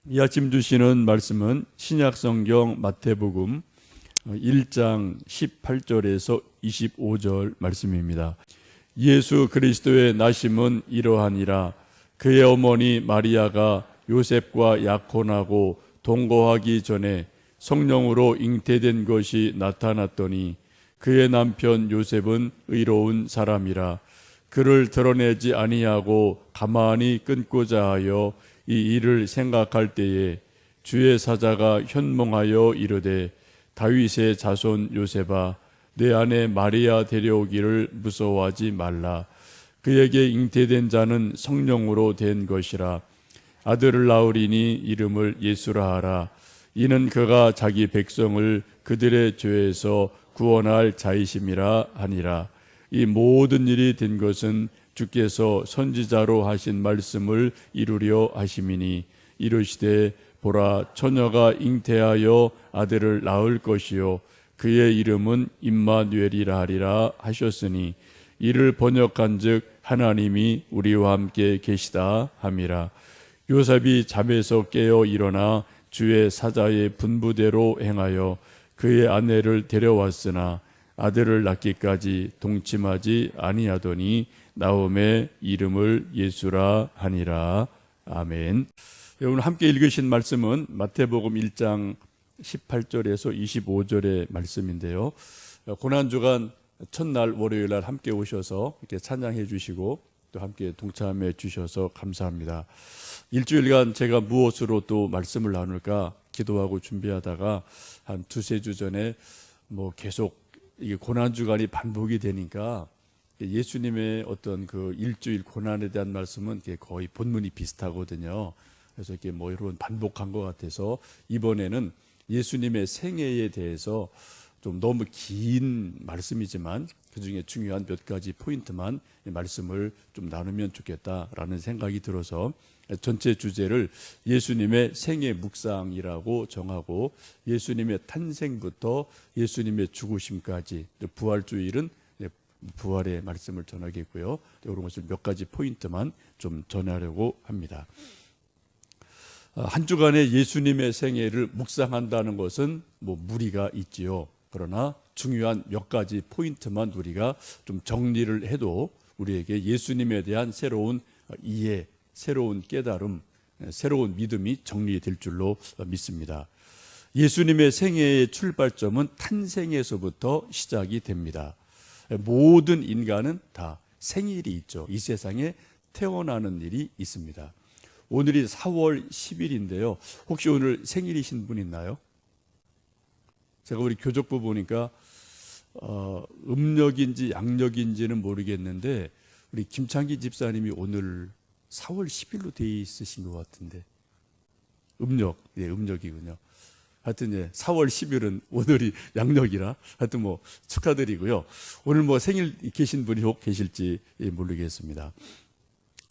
이 아침 주시는 말씀은 신약성경 마태복음 1장 18절에서 25절 말씀입니다. 예수 그리스도의 나심은 이러하니라. 그의 어머니 마리아가 요셉과 약혼하고 동거하기 전에 성령으로 잉태된 것이 나타났더니 그의 남편 요셉은 의로운 사람이라. 그를 드러내지 아니하고 가만히 끊고자 하여 이 일을 생각할 때에 주의 사자가 현몽하여 이르되 다윗의 자손 요셉아 내 아내 마리아 데려오기를 무서워하지 말라. 그에게 잉태된 자는 성령으로 된 것이라. 아들을 낳으리니 이름을 예수라 하라. 이는 그가 자기 백성을 그들의 죄에서 구원할 자이심이라 하니라. 이 모든 일이 된 것은 주께서 선지자로 하신 말씀을 이루려 하심이니 이르시되 보라 처녀가 잉태하여 아들을 낳을 것이요 그의 이름은 임마누엘이라 하리라 하셨으니 이를 번역한즉 하나님이 우리와 함께 계시다 함이라. 요셉이 잠에서 깨어 일어나 주의 사자의 분부대로 행하여 그의 아내를 데려왔으나 아들을 낳기까지 동침하지 아니하더니 나옴의 이름을 예수라 하니라. 아멘. 오늘 함께 읽으신 말씀은 마태복음 1장 18절에서 25절의 말씀인데요. 고난주간 첫날 월요일날 함께 오셔서 이렇게 찬양해 주시고 또 함께 동참해 주셔서 감사합니다. 일주일간 제가 무엇으로 또 말씀을 나눌까 기도하고 준비하다가 한 두세 주 전에 계속 이게 고난주간이 반복이 되니까 예수님의 어떤 그 일주일 고난에 대한 말씀은 거의 본문이 비슷하거든요. 그래서 이렇게 이런 반복한 것 같아서 이번에는 예수님의 생애에 대해서 좀 너무 긴 말씀이지만 그 중에 중요한 몇 가지 포인트만 말씀을 좀 나누면 좋겠다라는 생각이 들어서 전체 주제를 예수님의 생애 묵상이라고 정하고 예수님의 탄생부터 예수님의 죽으심까지 부활주일은 부활의 말씀을 전하겠고요. 이런 것을 몇 가지 포인트만 좀 전하려고 합니다. 한 주간의 예수님의 생애를 묵상한다는 것은 무리가 있지요. 그러나 중요한 몇 가지 포인트만 우리가 좀 정리를 해도 우리에게 예수님에 대한 새로운 이해, 새로운 깨달음, 새로운 믿음이 정리될 줄로 믿습니다. 예수님의 생애의 출발점은 탄생에서부터 시작이 됩니다. 모든 인간은 다 생일이 있죠. 이 세상에 태어나는 일이 있습니다. 오늘이 4월 10일인데요. 혹시 오늘 생일이신 분 있나요? 제가 우리 교족부 보니까 음력인지 양력인지는 모르겠는데 우리 김창기 집사님이 오늘 4월 10일로 돼 있으신 것 같은데 음력, 음력이군요. 하여튼 4월 10일은 오늘이 양력이라 하여튼 축하드리고요. 오늘 생일 계신 분이 혹 계실지 모르겠습니다.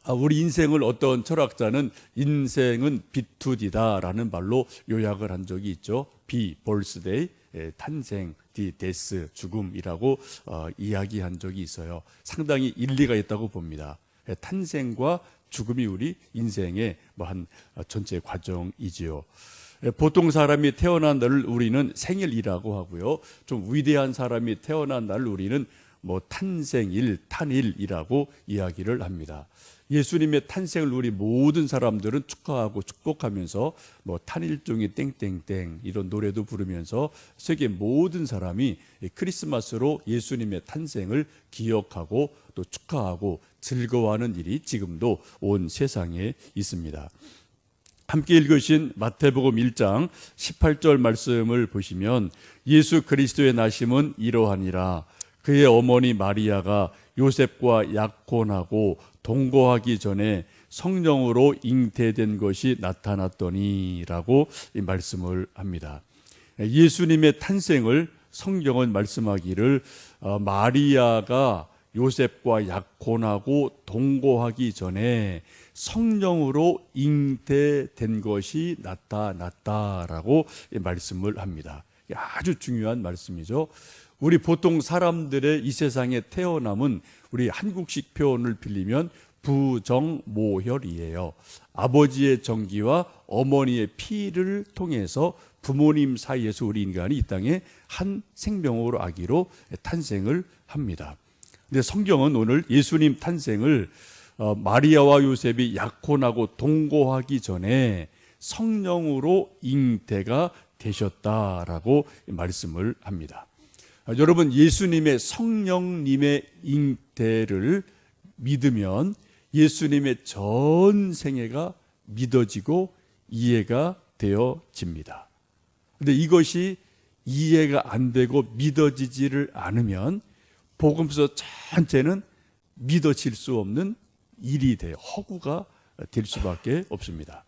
우리 인생을 어떤 철학자는 인생은 비투디다라는 말로 요약을 한 적이 있죠. 비, birthday, 탄생, 디, 데스, 죽음이라고 이야기한 적이 있어요. 상당히 일리가 있다고 봅니다. 탄생과 죽음이 우리 인생의 한 전체 과정이지요. 보통 사람이 태어난 날을 우리는 생일이라고 하고요. 좀 위대한 사람이 태어난 날을 우리는 탄생일, 탄일이라고 이야기를 합니다. 예수님의 탄생을 우리 모든 사람들은 축하하고 축복하면서 탄일종이 땡땡땡 이런 노래도 부르면서 세계 모든 사람이 크리스마스로 예수님의 탄생을 기억하고 또 축하하고 즐거워하는 일이 지금도 온 세상에 있습니다. 함께 읽으신 마태복음 1장 18절 말씀을 보시면 예수 그리스도의 나심은 이러하니라. 그의 어머니 마리아가 요셉과 약혼하고 동거하기 전에 성령으로 잉태된 것이 나타났더니 라고 이 말씀을 합니다. 예수님의 탄생을 성경은 말씀하기를 마리아가 요셉과 약혼하고 동거하기 전에 성령으로 잉태된 것이 나타났다라고 말씀을 합니다. 아주 중요한 말씀이죠. 우리 보통 사람들의 이 세상에 태어남은 우리 한국식 표현을 빌리면 부정모혈이에요. 아버지의 정기와 어머니의 피를 통해서 부모님 사이에서 우리 인간이 이 땅에 한 생명으로 아기로 탄생을 합니다. 근데 성경은 오늘 예수님 탄생을 마리아와 요셉이 약혼하고 동거하기 전에 성령으로 잉태가 되셨다라고 말씀을 합니다. 여러분, 예수님의 성령님의 잉태를 믿으면 예수님의 전 생애가 믿어지고 이해가 되어집니다. 그런데 이것이 이해가 안 되고 믿어지지를 않으면 복음서 전체는 믿어질 수 없는 일이 돼요. 허구가 될 수밖에 없습니다.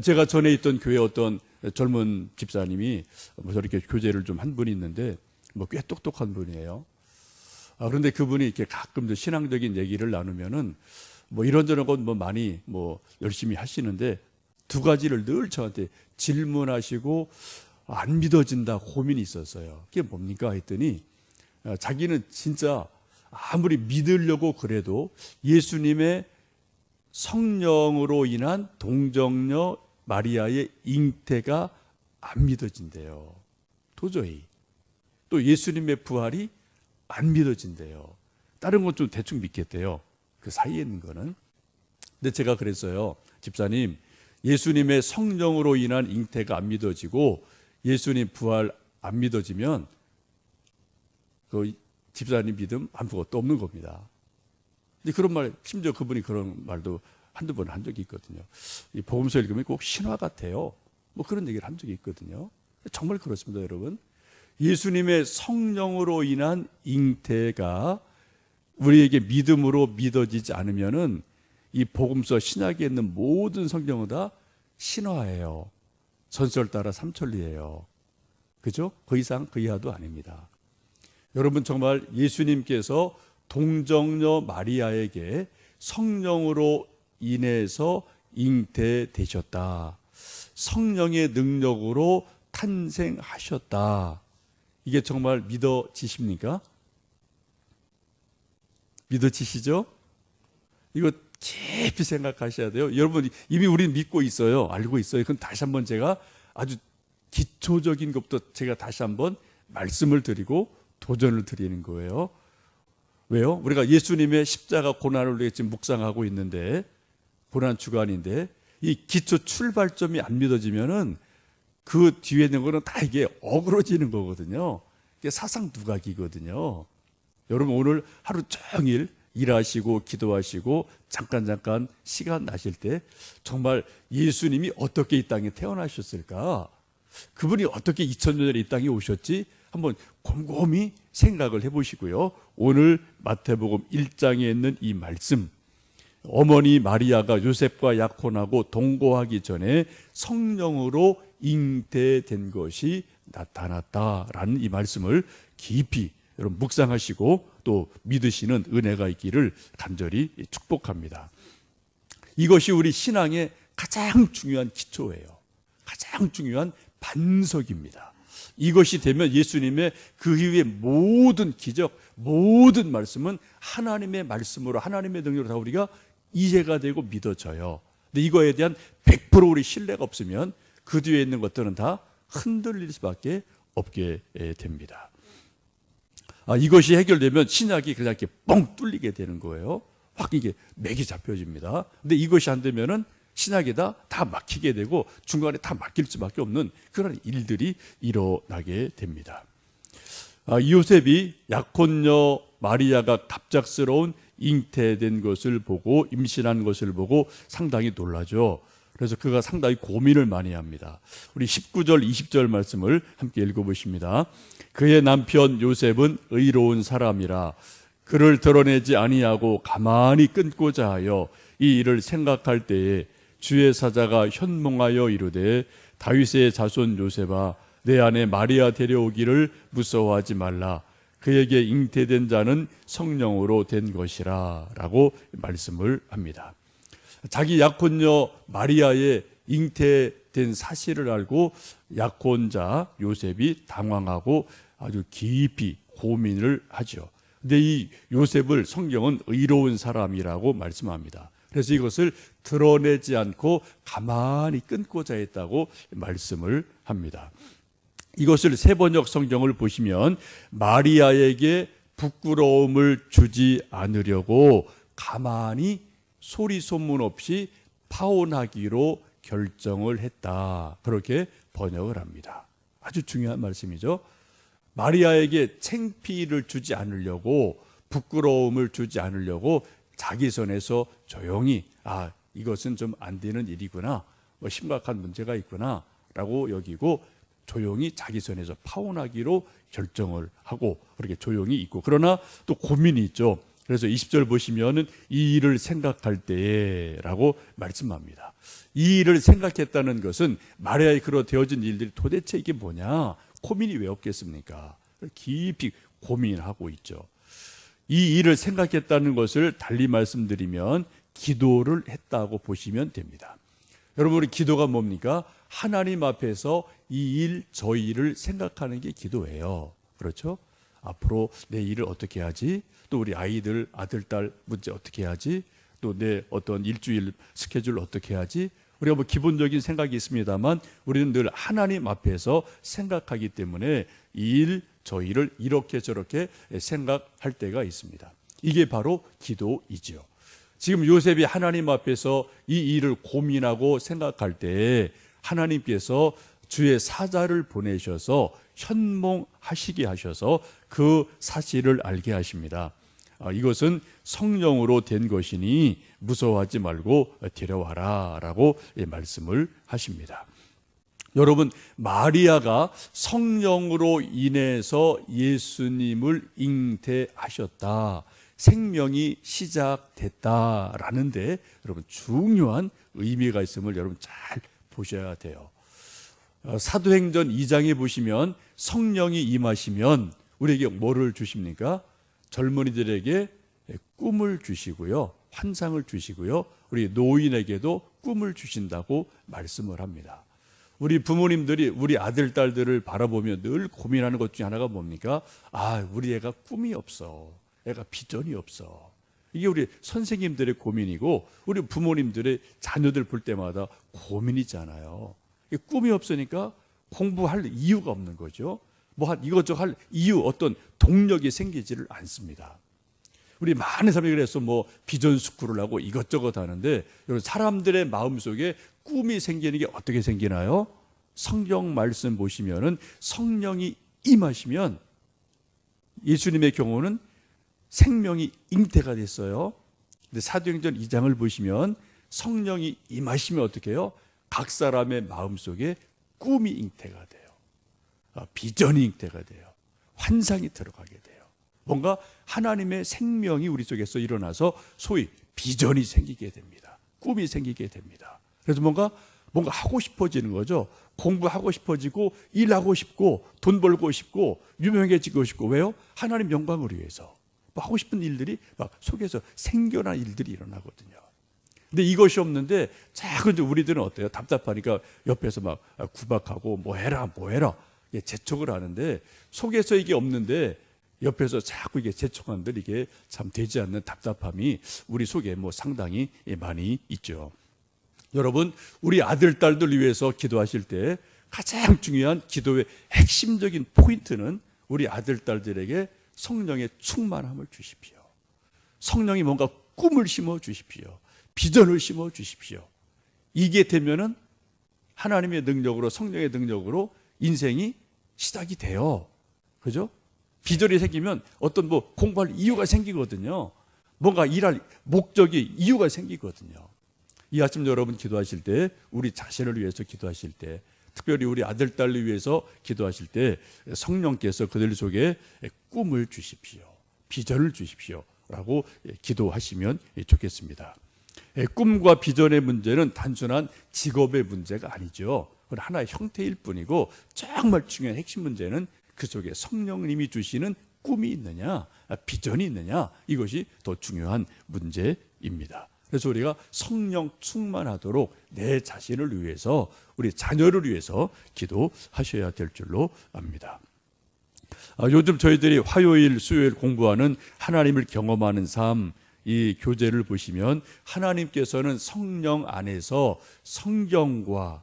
제가 전에 있던 교회 어떤 젊은 집사님이 저렇게 교제를 좀 한 분이 있는데 꽤 똑똑한 분이에요. 그런데 그분이 이렇게 가끔 신앙적인 얘기를 나누면은 이런저런 건 많이 열심히 하시는데 두 가지를 늘 저한테 질문하시고 안 믿어진다 고민이 있었어요. 그게 뭡니까 했더니 자기는 진짜 아무리 믿으려고 그래도 예수님의 성령으로 인한 동정녀 마리아의 잉태가 안 믿어진대요. 도저히. 또 예수님의 부활이 안 믿어진대요. 다른 건 좀 대충 믿겠대요. 그 사이에 있는 거는. 근데 제가 그랬어요. 집사님, 예수님의 성령으로 인한 잉태가 안 믿어지고 예수님 부활 안 믿어지면 그 집사님 믿음 아무것도 없는 겁니다. 근데 그런 말, 심지어 그분이 그런 말도 한두 번 한 적이 있거든요. 이 복음서 읽으면 꼭 신화 같아요. 그런 얘기를 한 적이 있거든요. 정말 그렇습니다, 여러분. 예수님의 성령으로 인한 잉태가 우리에게 믿음으로 믿어지지 않으면은 이 복음서 신약에 있는 모든 성경은 다 신화예요. 전설 따라 삼천리예요. 그죠? 그 이상 그 이하도 아닙니다. 여러분, 정말 예수님께서 동정녀 마리아에게 성령으로 인해서 잉태되셨다. 성령의 능력으로 탄생하셨다. 이게 정말 믿어지십니까? 믿어지시죠? 이거 깊이 생각하셔야 돼요. 여러분, 이미 우리는 믿고 있어요. 알고 있어요. 그럼 다시 한번 제가 아주 기초적인 것부터 제가 다시 한번 말씀을 드리고 도전을 드리는 거예요. 왜요? 우리가 예수님의 십자가 고난을 지금 묵상하고 있는데, 고난 주간인데, 이 기초 출발점이 안 믿어지면은 그 뒤에 있는 거는 다 이게 어그러지는 거거든요. 이게 사상 두각이거든요. 여러분, 오늘 하루 종일 일하시고 기도하시고 잠깐 시간 나실 때 정말 예수님이 어떻게 이 땅에 태어나셨을까? 그분이 어떻게 2000년 전에 이 땅에 오셨지? 한번 곰곰이 생각을 해보시고요. 오늘 마태복음 1장에 있는 이 말씀, 어머니 마리아가 요셉과 약혼하고 동거하기 전에 성령으로 잉태된 것이 나타났다라는 이 말씀을 깊이 여러분 묵상하시고 또 믿으시는 은혜가 있기를 간절히 축복합니다. 이것이 우리 신앙의 가장 중요한 기초예요. 가장 중요한 반석입니다. 이것이 되면 예수님의 그 이후의 모든 기적, 모든 말씀은 하나님의 말씀으로, 하나님의 능력으로 다 우리가 이해가 되고 믿어져요. 근데 이거에 대한 100% 우리 신뢰가 없으면 그 뒤에 있는 것들은 다 흔들릴 수밖에 없게 됩니다. 이것이 해결되면 신약이 그냥 이렇게 뻥 뚫리게 되는 거예요. 확 이게 맥이 잡혀집니다. 근데 이것이 안 되면은 신약이 다 막히게 되고 중간에 다 막힐 수밖에 없는 그런 일들이 일어나게 됩니다. 요셉이 약혼녀 마리아가 갑작스러운 잉태된 것을 보고, 임신한 것을 보고 상당히 놀라죠. 그래서 그가 상당히 고민을 많이 합니다. 우리 19절 20절 말씀을 함께 읽어보십니다. 그의 남편 요셉은 의로운 사람이라 그를 드러내지 아니하고 가만히 끊고자 하여 이 일을 생각할 때에 주의 사자가 현몽하여 이르되 다윗의 자손 요셉아, 내 아내 마리아 데려오기를 무서워하지 말라. 그에게 잉태된 자는 성령으로 된 것이라 라고 말씀을 합니다. 자기 약혼녀 마리아의 잉태된 사실을 알고 약혼자 요셉이 당황하고 아주 깊이 고민을 하죠. 근데 이 요셉을 성경은 의로운 사람이라고 말씀합니다. 그래서 이것을 드러내지 않고 가만히 끊고자 했다고 말씀을 합니다. 이것을 세번역 성경을 보시면 마리아에게 부끄러움을 주지 않으려고 가만히 소리 소문 없이 파혼하기로 결정을 했다. 그렇게 번역을 합니다. 아주 중요한 말씀이죠. 마리아에게 창피를 주지 않으려고, 부끄러움을 주지 않으려고 자기 선에서 조용히 이것은 좀 안 되는 일이구나, 심각한 문제가 있구나 라고 여기고 조용히 자기 선에서 파혼하기로 결정을 하고 그렇게 조용히 있고, 그러나 또 고민이 있죠. 그래서 20절 보시면은 이 일을 생각할 때라고 말씀합니다. 이 일을 생각했다는 것은 마리아에 그로 되어진 일들이 도대체 이게 뭐냐, 고민이 왜 없겠습니까? 깊이 고민하고 있죠. 이 일을 생각했다는 것을 달리 말씀드리면 기도를 했다고 보시면 됩니다. 여러분, 우리 기도가 뭡니까? 하나님 앞에서 이 일, 저 일을 생각하는 게 기도예요. 그렇죠? 앞으로 내 일을 어떻게 하지? 또 우리 아이들, 아들, 딸 문제 어떻게 하지? 또 내 어떤 일주일 스케줄 어떻게 하지? 우리가 뭐 기본적인 생각이 있습니다만 우리는 늘 하나님 앞에서 생각하기 때문에 이 일, 저 일을 이렇게 저렇게 생각할 때가 있습니다. 이게 바로 기도이지요. 지금 요셉이 하나님 앞에서 이 일을 고민하고 생각할 때 하나님께서 주의 사자를 보내셔서 현몽하시게 하셔서 그 사실을 알게 하십니다. 이것은 성령으로 된 것이니 무서워하지 말고 데려와라 라고 말씀을 하십니다. 여러분, 마리아가 성령으로 인해서 예수님을 잉태하셨다, 생명이 시작됐다라는데 여러분 중요한 의미가 있음을 여러분 잘 보셔야 돼요. 사도행전 2장에 보시면 성령이 임하시면 우리에게 뭐를 주십니까? 젊은이들에게 꿈을 주시고요, 환상을 주시고요, 우리 노인에게도 꿈을 주신다고 말씀을 합니다. 우리 부모님들이 우리 아들, 딸들을 바라보며 늘 고민하는 것 중에 하나가 뭡니까? 우리 애가 꿈이 없어, 애가 비전이 없어. 이게 우리 선생님들의 고민이고 우리 부모님들의 자녀들 볼 때마다 고민이잖아요. 꿈이 없으니까 공부할 이유가 없는 거죠. 이것저것 할 이유, 어떤 동력이 생기지를 않습니다. 우리 많은 사람들이 그래서 비전 스쿨을 하고 이것저것 하는데 여러분, 사람들의 마음속에 꿈이 생기는 게 어떻게 생기나요? 성경 말씀 보시면은 성령이 임하시면, 예수님의 경우는 생명이 잉태가 됐어요. 근데 사도행전 2장을 보시면 성령이 임하시면 어떻게 해요? 각 사람의 마음속에 꿈이 잉태가 돼요. 비전이 잉태가 돼요. 환상이 들어가게 돼요. 뭔가 하나님의 생명이 우리 속에서 일어나서 소위 비전이 생기게 됩니다. 꿈이 생기게 됩니다. 그래서 뭔가 하고 싶어지는 거죠. 공부하고 싶어지고, 일하고 싶고, 돈 벌고 싶고, 유명해지고 싶고. 왜요? 하나님 영광을 위해서 하고 싶은 일들이 막 속에서 생겨난 일들이 일어나거든요. 근데 이것이 없는데 자꾸 이제 우리들은 어때요? 답답하니까 옆에서 막 구박하고 뭐 해라 재촉을 하는데, 속에서 이게 없는데 옆에서 자꾸 이게 재촉한들, 이게 참 되지 않는 답답함이 우리 속에 상당히 많이 있죠. 여러분, 우리 아들, 딸들 위해서 기도하실 때 가장 중요한 기도의 핵심적인 포인트는 우리 아들, 딸들에게 성령의 충만함을 주십시오. 성령이 뭔가 꿈을 심어 주십시오. 비전을 심어 주십시오. 이게 되면은 하나님의 능력으로, 성령의 능력으로 인생이 시작이 돼요. 그죠? 비전이 생기면 어떤 공부할 이유가 생기거든요. 뭔가 일할 목적이, 이유가 생기거든요. 이 아침 여러분 기도하실 때, 우리 자신을 위해서 기도하실 때, 특별히 우리 아들, 딸을 위해서 기도하실 때 성령께서 그들 속에 꿈을 주십시오. 비전을 주십시오. 라고 기도하시면 좋겠습니다. 꿈과 비전의 문제는 단순한 직업의 문제가 아니죠. 그건 하나의 형태일 뿐이고, 정말 중요한 핵심 문제는 그 속에 성령님이 주시는 꿈이 있느냐, 비전이 있느냐, 이것이 더 중요한 문제입니다. 그래서 우리가 성령 충만하도록 내 자신을 위해서, 우리 자녀를 위해서 기도하셔야 될 줄로 압니다. 요즘 저희들이 화요일, 수요일 공부하는 하나님을 경험하는 삶, 이 교재를 보시면 하나님께서는 성령 안에서 성경과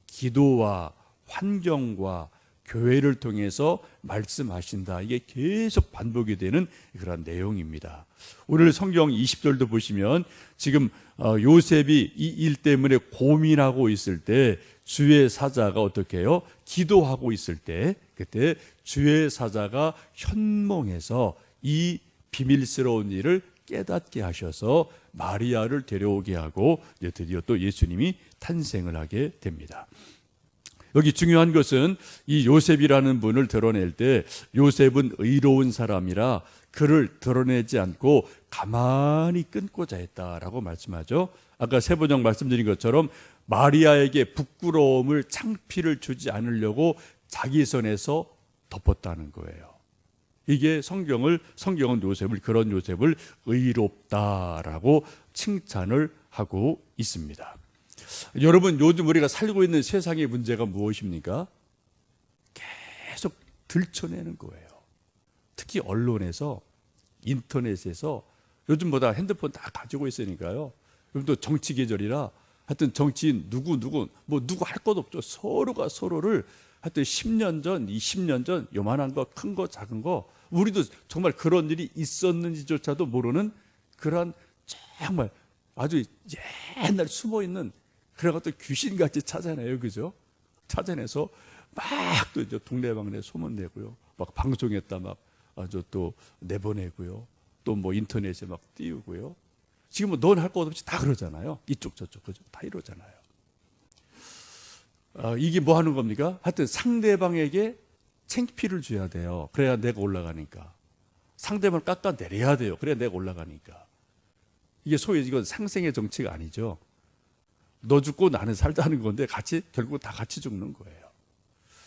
기도와 환경과 교회를 통해서 말씀하신다. 이게 계속 반복이 되는 그런 내용입니다. 오늘 성경 20절도 보시면 지금 요셉이 이 일 때문에 고민하고 있을 때 주의 사자가 어떻게 해요? 기도하고 있을 때 그때 주의 사자가 현몽해서 이 비밀스러운 일을 깨닫게 하셔서 마리아를 데려오게 하고 이제 드디어 또 예수님이 탄생을 하게 됩니다. 여기 중요한 것은 이 요셉이라는 분을 드러낼 때 요셉은 의로운 사람이라 그를 드러내지 않고 가만히 끊고자 했다라고 말씀하죠. 아까 세번역 말씀드린 것처럼 마리아에게 부끄러움을 창피를 주지 않으려고 자기 손에서 덮었다는 거예요. 이게 성경은 요셉을 그런 요셉을 의롭다라고 칭찬을 하고 있습니다. 여러분 요즘 우리가 살고 있는 세상의 문제가 무엇입니까? 계속 들춰내는 거예요. 특히 언론에서 인터넷에서 요즘보다 핸드폰 다 가지고 있으니까요. 그럼 또 정치 계절이라 하여튼 정치인 누구 할 것 없죠. 서로가 서로를 하여튼 10년 전, 20년 전 요만한 거, 큰 거, 작은 거 우리도 정말 그런 일이 있었는지조차도 모르는 그런 정말 아주 옛날 숨어있는 그런 것들 귀신같이 찾아내요. 그죠? 찾아내서 막 또 이제 동네방네 소문내고요. 막 방송에다 막 아주 또 내보내고요. 또 뭐 인터넷에 막 띄우고요. 지금 뭐 넌 할 것 없이 다 그러잖아요. 이쪽 저쪽 그죠? 다 이러잖아요. 이게 뭐 하는 겁니까? 하여튼 상대방에게 창피를 줘야 돼요. 그래야 내가 올라가니까. 상대방을 깎아내려야 돼요. 그래야 내가 올라가니까. 이게 소위 이건 상생의 정치가 아니죠. 너 죽고 나는 살자는 건데 결국 다 같이 죽는 거예요.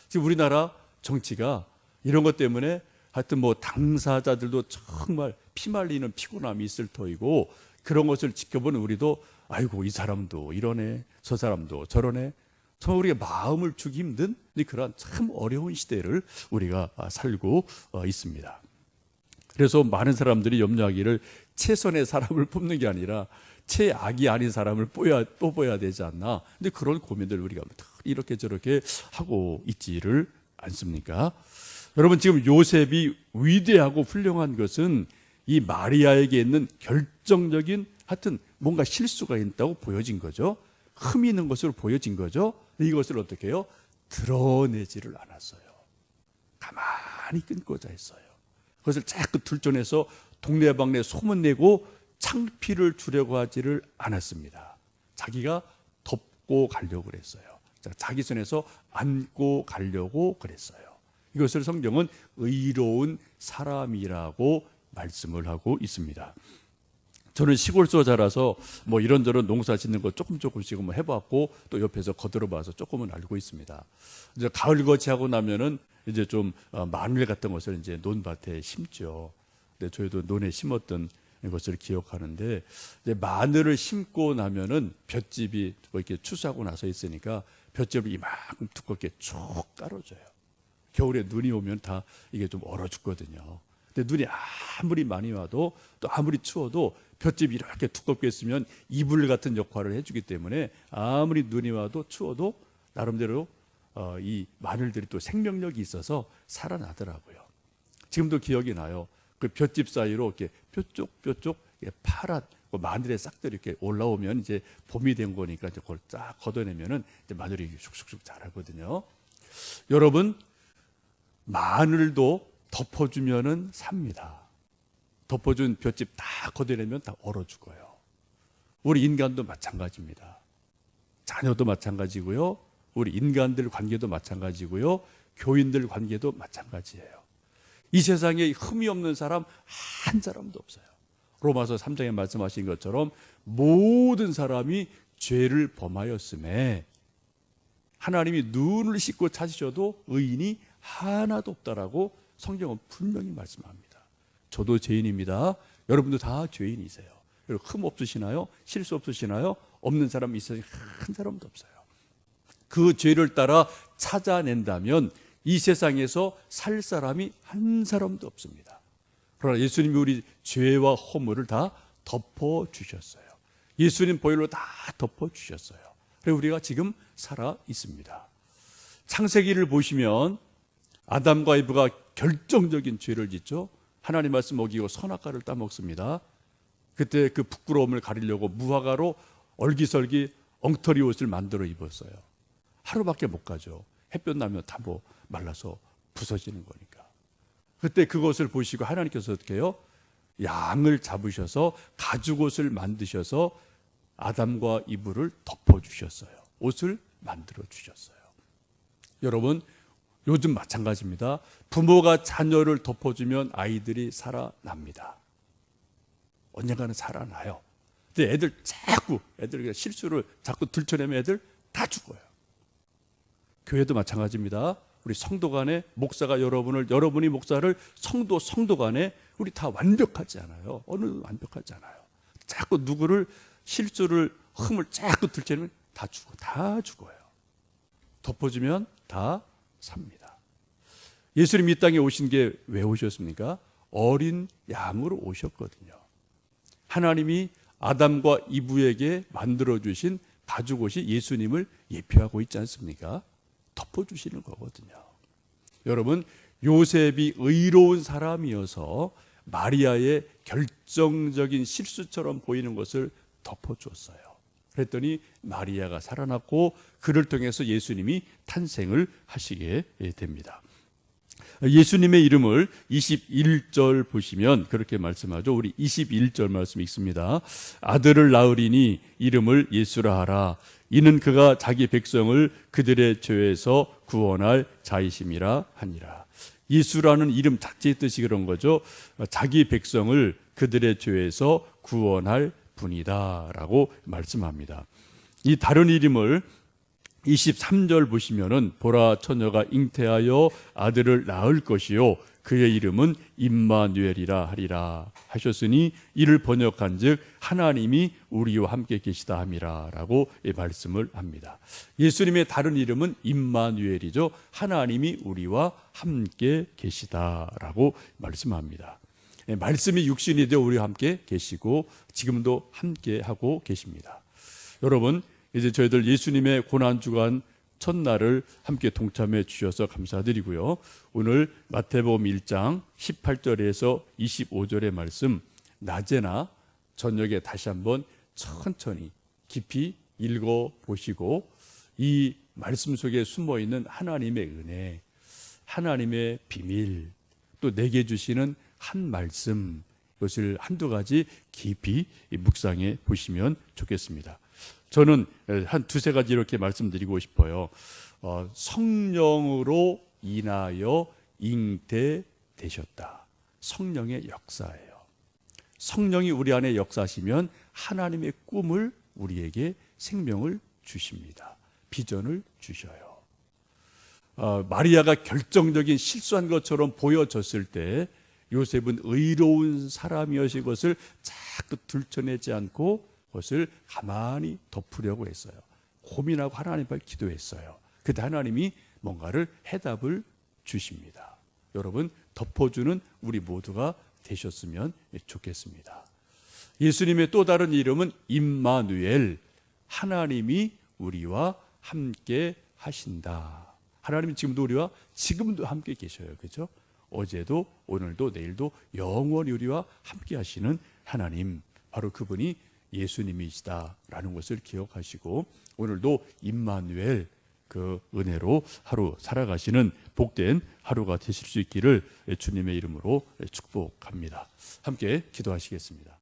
지금 우리나라 정치가 이런 것 때문에 하여튼 뭐 당사자들도 정말 피말리는 피곤함이 있을 터이고 그런 것을 지켜보는 우리도 아이고 이 사람도 이러네 저 사람도 저러네 정말 우리가 마음을 주기 힘든 그런 참 어려운 시대를 우리가 살고 있습니다. 그래서 많은 사람들이 염려하기를 최선의 사람을 뽑는 게 아니라 최악이 아닌 사람을 뽑아야 되지 않나. 근데 그런 고민들 우리가 이렇게 저렇게 하고 있지를 않습니까? 여러분 지금 요셉이 위대하고 훌륭한 것은 이 마리아에게 있는 결정적인 하여튼 뭔가 실수가 있다고 보여진 거죠. 흠이 있는 것으로 보여진 거죠. 이것을 어떻게 해요? 드러내지를 않았어요. 가만히 끊고자 했어요. 그것을 자꾸 들춰내서 동네방네 소문내고 창피를 주려고 하지를 않았습니다. 자기가 덮고 가려고 그랬어요. 자기 손에서 안고 가려고 그랬어요. 이것을 성경은 의로운 사람이라고 말씀을 하고 있습니다. 저는 시골서 자라서 뭐 이런저런 농사 짓는 거 조금씩 뭐 해봤고 또 옆에서 거들어봐서 조금은 알고 있습니다. 이제 가을 거치하고 나면은 이제 좀 마늘 같은 것을 이제 논밭에 심죠. 근데 저희도 논에 심었던 것을 기억하는데 이제 마늘을 심고 나면은 볏짚이 뭐 이렇게 추수하고 나서 있으니까 볏짚을 이만큼 두껍게 쭉 깔아줘요. 겨울에 눈이 오면 다 이게 좀 얼어 죽거든요. 근데 눈이 아무리 많이 와도 또 아무리 추워도 볏짚이 이렇게 두껍게 있으면 이불 같은 역할을 해주기 때문에 아무리 눈이 와도 추워도 나름대로 이 마늘들이 또 생명력이 있어서 살아나더라고요. 지금도 기억이 나요. 그 볏짚 사이로 이렇게 뾰쪽 파란 마늘의 싹들이 이렇게 올라오면 이제 봄이 된 거니까 이제 그걸 쫙 걷어내면은 이제 마늘이 쑥쑥쑥 자라거든요. 여러분 마늘도 덮어주면은 삽니다. 덮어준 볏짚 다 걷어내면 다 얼어 죽어요. 우리 인간도 마찬가지입니다. 자녀도 마찬가지고요. 우리 인간들 관계도 마찬가지고요. 교인들 관계도 마찬가지예요. 이 세상에 흠이 없는 사람 한 사람도 없어요. 로마서 3장에 말씀하신 것처럼 모든 사람이 죄를 범하였음에 하나님이 눈을 씻고 찾으셔도 의인이 하나도 없다라고 성경은 분명히 말씀합니다. 저도 죄인입니다. 여러분도 다 죄인이세요. 흠 없으시나요? 실수 없으시나요? 없는 사람이 있어요. 한 사람도 없어요. 그 죄를 따라 찾아낸다면 이 세상에서 살 사람이 한 사람도 없습니다. 그러나 예수님이 우리 죄와 허물을 다 덮어주셨어요. 예수님 보혈로 다 덮어주셨어요. 그래서 우리가 지금 살아 있습니다. 창세기를 보시면 아담과 이브가 결정적인 죄를 짓죠. 하나님 말씀 어기고 선악과를 따먹습니다. 그때 그 부끄러움을 가리려고 무화과로 얼기설기 엉터리 옷을 만들어 입었어요. 하루밖에 못 가죠. 햇볕 나면 다 말라서 부서지는 거니까. 그때 그것을 보시고 하나님께서 어떻게 해요? 양을 잡으셔서 가죽옷을 만드셔서 아담과 이브를 덮어주셨어요. 옷을 만들어 주셨어요. 여러분, 요즘 마찬가지입니다. 부모가 자녀를 덮어주면 아이들이 살아납니다. 언젠가는 살아나요. 근데 애들 그냥 실수를 자꾸 들춰내면 애들 다 죽어요. 교회도 마찬가지입니다. 우리 성도 간에 목사가 여러분이 목사를 성도 간에 우리 다 완벽하지 않아요. 어느 완벽하지 않아요. 자꾸 누구를 실수를 흠을 자꾸 들춰내면 다 죽어요. 덮어주면 다 삽니다. 예수님 이 땅에 오신 게 왜 오셨습니까? 어린 양으로 오셨거든요. 하나님이 아담과 이브에게 만들어주신 가죽옷이 예수님을 예표하고 있지 않습니까? 덮어주시는 거거든요. 여러분, 요셉이 의로운 사람이어서 마리아의 결정적인 실수처럼 보이는 것을 덮어주었어요. 그랬더니 마리아가 살아났고 그를 통해서 예수님이 탄생을 하시게 됩니다. 예수님의 이름을 21절 보시면 그렇게 말씀하죠. 우리 21절 말씀 읽습니다. 아들을 낳으리니 이름을 예수라 하라. 이는 그가 자기 백성을 그들의 죄에서 구원할 자이심이라 하니라. 예수라는 이름 자체의 뜻이 그런 거죠. 자기 백성을 그들의 죄에서 구원할 분이다 라고 말씀합니다. 이 다른 이름을 23절 보시면은 보라 처녀가 잉태하여 아들을 낳을 것이요 그의 이름은 임마누엘이라 하리라 하셨으니 이를 번역한즉 하나님이 우리와 함께 계시다 함이라라고 말씀을 합니다. 예수님의 다른 이름은 임마누엘이죠. 하나님이 우리와 함께 계시다라고 말씀합니다. 말씀이 육신이 되어 우리와 함께 계시고 지금도 함께 하고 계십니다. 여러분, 이제 저희들 예수님의 고난주간 첫날을 함께 동참해 주셔서 감사드리고요. 오늘 마태복음 1장 18절에서 25절의 말씀 낮에나 저녁에 다시 한번 천천히 깊이 읽어보시고 이 말씀 속에 숨어있는 하나님의 은혜, 하나님의 비밀, 또 내게 주시는 한 말씀, 이것을 한두 가지 깊이 묵상해 보시면 좋겠습니다. 저는 한 두세 가지 이렇게 말씀드리고 싶어요. 성령으로 인하여 잉태되셨다. 성령의 역사예요. 성령이 우리 안에 역사하시면 하나님의 꿈을 우리에게 생명을 주십니다. 비전을 주셔요. 마리아가 결정적인 실수한 것처럼 보여졌을 때 요셉은 의로운 사람이신 것을 자꾸 들춰내지 않고 그것을 가만히 덮으려고 했어요. 고민하고 하나님 앞에 기도했어요. 그때 하나님이 뭔가를 해답을 주십니다. 여러분, 덮어주는 우리 모두가 되셨으면 좋겠습니다. 예수님의 또 다른 이름은 임마누엘, 하나님이 우리와 함께 하신다. 하나님이 지금도 우리와 지금도 함께 계셔요. 그렇죠? 어제도 오늘도 내일도 영원히 우리와 함께 하시는 하나님, 바로 그분이 예수님이시다라는 것을 기억하시고 오늘도 임마누엘 그 은혜로 하루 살아가시는 복된 하루가 되실 수 있기를 주님의 이름으로 축복합니다. 함께 기도하시겠습니다.